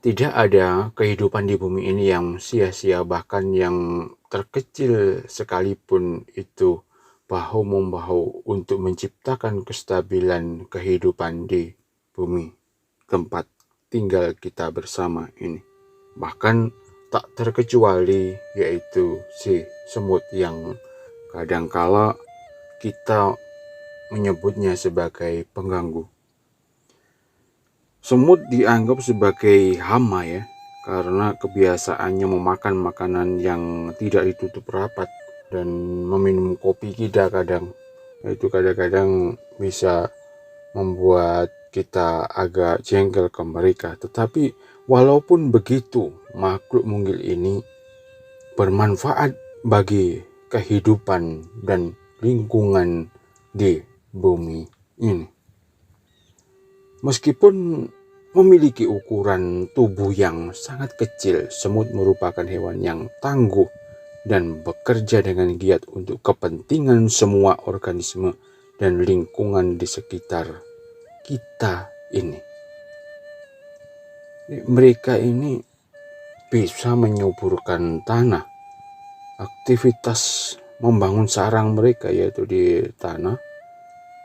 Tidak ada kehidupan di bumi ini yang sia-sia, bahkan yang terkecil sekalipun itu bahu-membahu untuk menciptakan kestabilan kehidupan di bumi tempat tinggal kita bersama ini. Bahkan tak terkecuali yaitu si semut yang kadangkala kita menyebutnya sebagai pengganggu. Semut dianggap sebagai hama ya, karena kebiasaannya memakan makanan yang tidak ditutup rapat dan meminum kopi kita kadang. Itu kadang-kadang bisa membuat kita agak jengkel ke mereka. Tetapi walaupun begitu, makhluk mungil ini bermanfaat bagi kehidupan dan lingkungan di bumi ini. Meskipun memiliki ukuran tubuh yang sangat kecil, semut merupakan hewan yang tangguh dan bekerja dengan giat untuk kepentingan semua organisme dan lingkungan di sekitar kita ini. Mereka ini bisa menyuburkan tanah. Aktivitas membangun sarang mereka yaitu di tanah,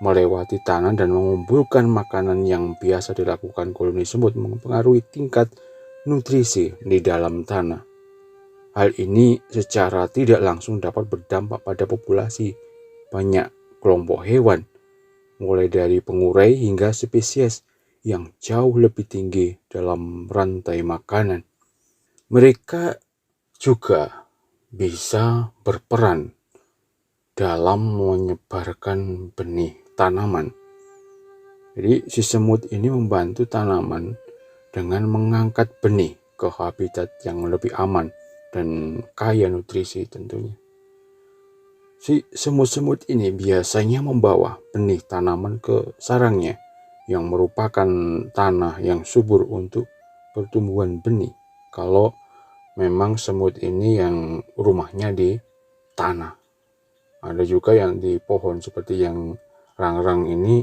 melewati tanah dan mengumpulkan makanan yang biasa dilakukan koloni semut mempengaruhi tingkat nutrisi di dalam tanah. Hal ini secara tidak langsung dapat berdampak pada populasi banyak kelompok hewan, mulai dari pengurai hingga spesies yang jauh lebih tinggi dalam rantai makanan. Mereka juga bisa berperan dalam menyebarkan benih tanaman. Jadi si semut ini membantu tanaman dengan mengangkat benih ke habitat yang lebih aman dan kaya nutrisi tentunya. Si semut-semut ini biasanya membawa benih tanaman ke sarangnya yang merupakan tanah yang subur untuk pertumbuhan benih. Kalau memang semut ini yang rumahnya di tanah. Ada juga yang di pohon seperti yang rangrang ini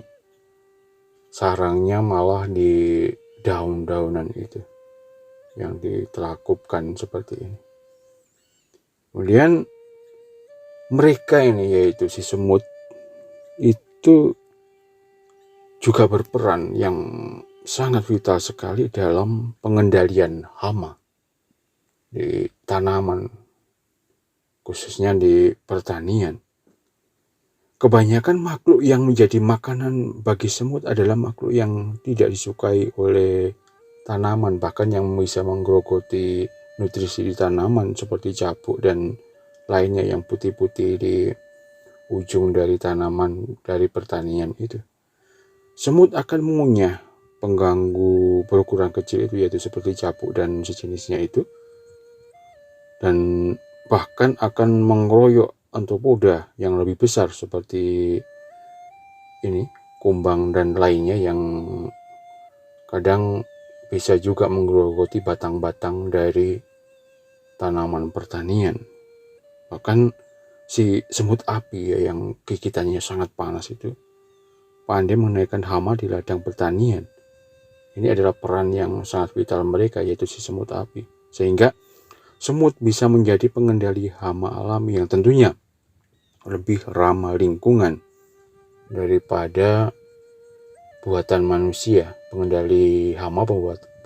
sarangnya malah di daun-daunan itu yang ditelakupkan seperti ini. Kemudian mereka ini yaitu si semut itu juga berperan yang sangat vital sekali dalam pengendalian hama di tanaman, khususnya di pertanian. Kebanyakan makhluk yang menjadi makanan bagi semut adalah makhluk yang tidak disukai oleh tanaman, bahkan yang bisa menggerogoti nutrisi di tanaman seperti cabuk dan lainnya yang putih-putih di ujung dari tanaman dari pertanian itu. Semut akan mengunyah pengganggu berukuran kecil itu yaitu seperti cabuk dan sejenisnya itu, dan bahkan akan mengeroyok antropoda yang lebih besar seperti ini, kumbang dan lainnya yang kadang bisa juga menggerogoti batang-batang dari tanaman pertanian. Bahkan si semut api ya, yang gigitannya sangat panas itu pandai menaikkan hama di ladang pertanian. Ini adalah peran yang sangat vital mereka yaitu si semut api. Sehingga semut bisa menjadi pengendali hama alami yang tentunya lebih ramah lingkungan daripada buatan manusia. Pengendali hama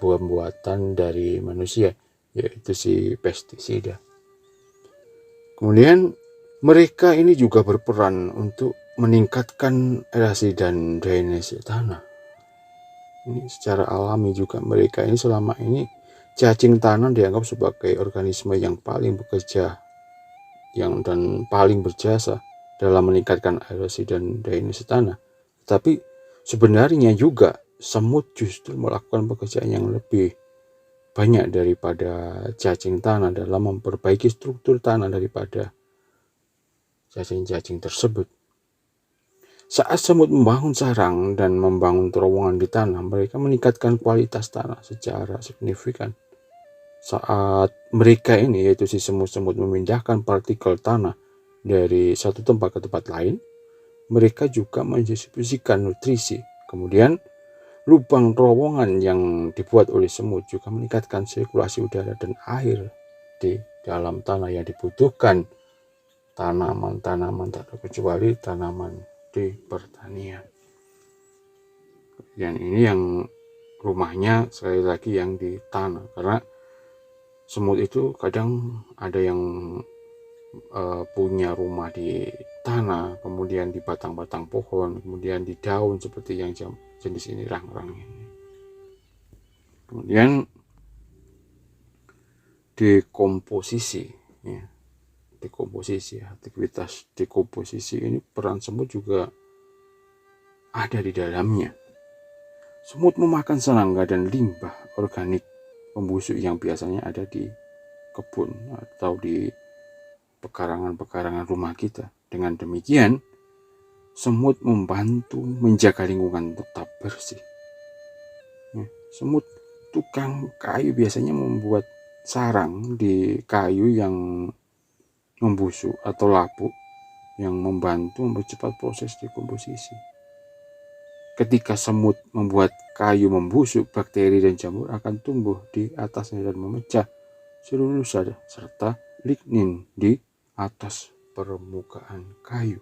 buatan dari manusia yaitu si pestisida. Kemudian mereka ini juga berperan untuk meningkatkan erasi dan drainase tanah. Ini secara alami juga mereka ini selama ini cacing tanah dianggap sebagai organisme yang paling bekerja dan paling berjasa dalam meningkatkan erasi dan drainase tanah. Tapi sebenarnya juga semut justru melakukan pekerjaan yang lebih banyak daripada cacing tanah dalam memperbaiki struktur tanah daripada cacing-cacing tersebut. Saat semut membangun sarang dan membangun terowongan di tanah, mereka meningkatkan kualitas tanah secara signifikan. Saat mereka ini, yaitu si semut-semut memindahkan partikel tanah dari satu tempat ke tempat lain, mereka juga mendistribusikan nutrisi. Kemudian lubang terowongan yang dibuat oleh semut juga meningkatkan sirkulasi udara dan air di dalam tanah yang dibutuhkan tanaman-tanaman tak terkecuali tanaman di pertanian. Dan ini yang rumahnya sekali lagi yang di tanah, karena semut itu kadang ada yang punya rumah di tanah, kemudian di batang-batang pohon, kemudian di daun seperti yang jenis ini, rang-rang ini. Kemudian dekomposisi, ya. Dekomposisi, aktivitas dekomposisi ini peran semut juga ada di dalamnya. Semut memakan serangga dan limbah organik pembusuk yang biasanya ada di kebun atau di pekarangan-pekarangan rumah kita. Dengan demikian, semut membantu menjaga lingkungan tetap bersih. Semut tukang kayu biasanya membuat sarang di kayu yang membusuk atau lapuk yang membantu mempercepat proses dekomposisi. Ketika semut membuat kayu membusuk, bakteri dan jamur akan tumbuh di atasnya dan memecah selulosa serta lignin di atas permukaan kayu.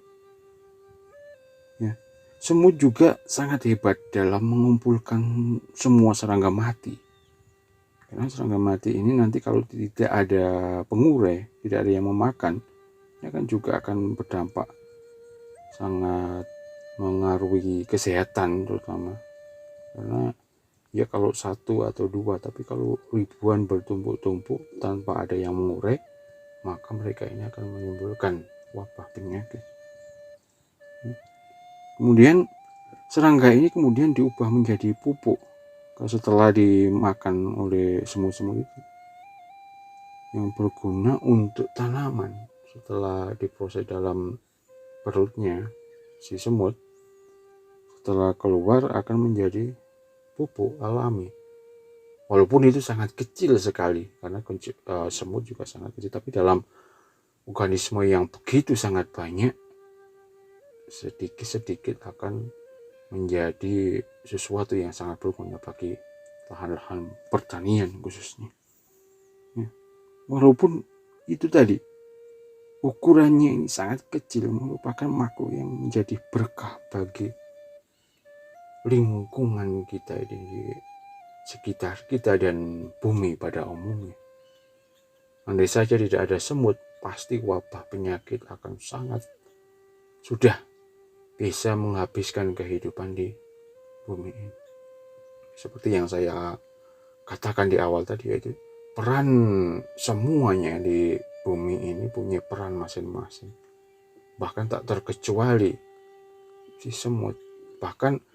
Ya. Semut juga sangat hebat dalam mengumpulkan semua serangga mati. Karena serangga mati ini nanti kalau tidak ada pengurai, tidak ada yang memakan, ya kan juga akan berdampak sangat mengaruhi kesehatan terutama. Karena ya kalau satu atau dua, tapi kalau ribuan bertumpuk-tumpuk tanpa ada yang mengurai, maka mereka ini akan menimbulkan wabah penyakit. Kemudian serangga ini kemudian diubah menjadi pupuk setelah dimakan oleh semut-semut itu, yang berguna untuk tanaman. Setelah diproses dalam perutnya si semut, setelah keluar akan menjadi pupuk alami. Walaupun itu sangat kecil sekali, karena semut juga sangat kecil, tapi dalam organisme yang begitu sangat banyak, sedikit-sedikit akan menjadi sesuatu yang sangat berguna bagi lahan-lahan pertanian khususnya. Ya. Walaupun itu tadi ukurannya ini sangat kecil, merupakan makhluk yang menjadi berkah bagi lingkungan kita di sekitar kita dan bumi pada umumnya. Andai saja tidak ada semut, pasti wabah penyakit akan sangat sudah bisa menghabiskan kehidupan di bumi ini. Seperti yang saya katakan di awal tadi, yaitu peran semuanya di bumi ini punya peran masing-masing. Bahkan tak terkecuali si semut. Bahkan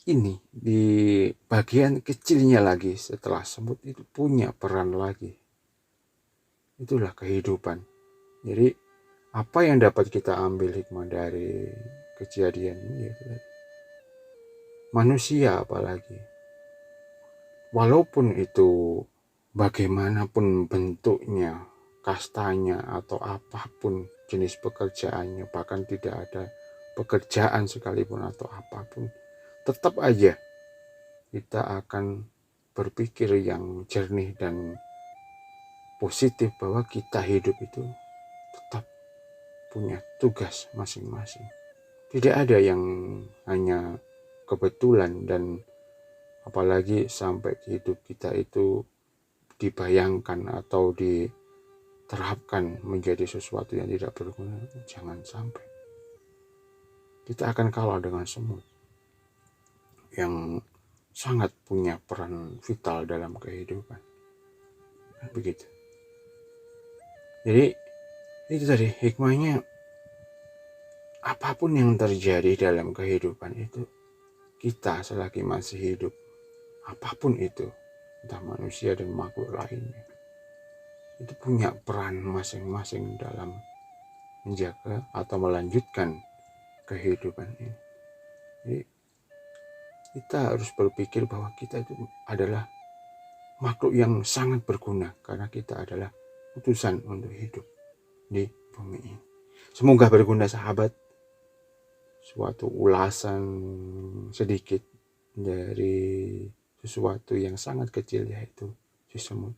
di bagian kecilnya lagi setelah semut itu punya peran lagi. Itulah kehidupan. Jadi apa yang dapat kita ambil hikmah dari kejadian ini? Manusia apalagi. Walaupun itu bagaimanapun bentuknya, kastanya atau apapun jenis pekerjaannya, bahkan tidak ada pekerjaan sekalipun atau apapun, tetap aja kita akan berpikir yang jernih dan positif bahwa kita hidup itu tetap punya tugas masing-masing. Tidak ada yang hanya kebetulan, dan apalagi sampai hidup kita itu dibayangkan atau diterapkan menjadi sesuatu yang tidak berguna. Jangan sampai kita akan kalah dengan semut yang sangat punya peran vital dalam kehidupan. Begitu. Jadi itu tadi hikmahnya, apapun yang terjadi dalam kehidupan itu, kita selagi masih hidup, apapun itu, entah manusia dan makhluk lainnya, itu punya peran masing-masing dalam menjaga atau melanjutkan kehidupan ini. Jadi kita harus berpikir bahwa kita itu adalah makhluk yang sangat berguna, karena kita adalah utusan untuk hidup di bumi ini. Semoga berguna sahabat. suatu ulasan sedikit dari sesuatu yang sangat kecil, yaitu si semut.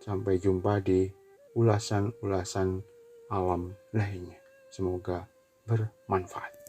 Sampai jumpa di ulasan-ulasan alam lainnya. Semoga bermanfaat.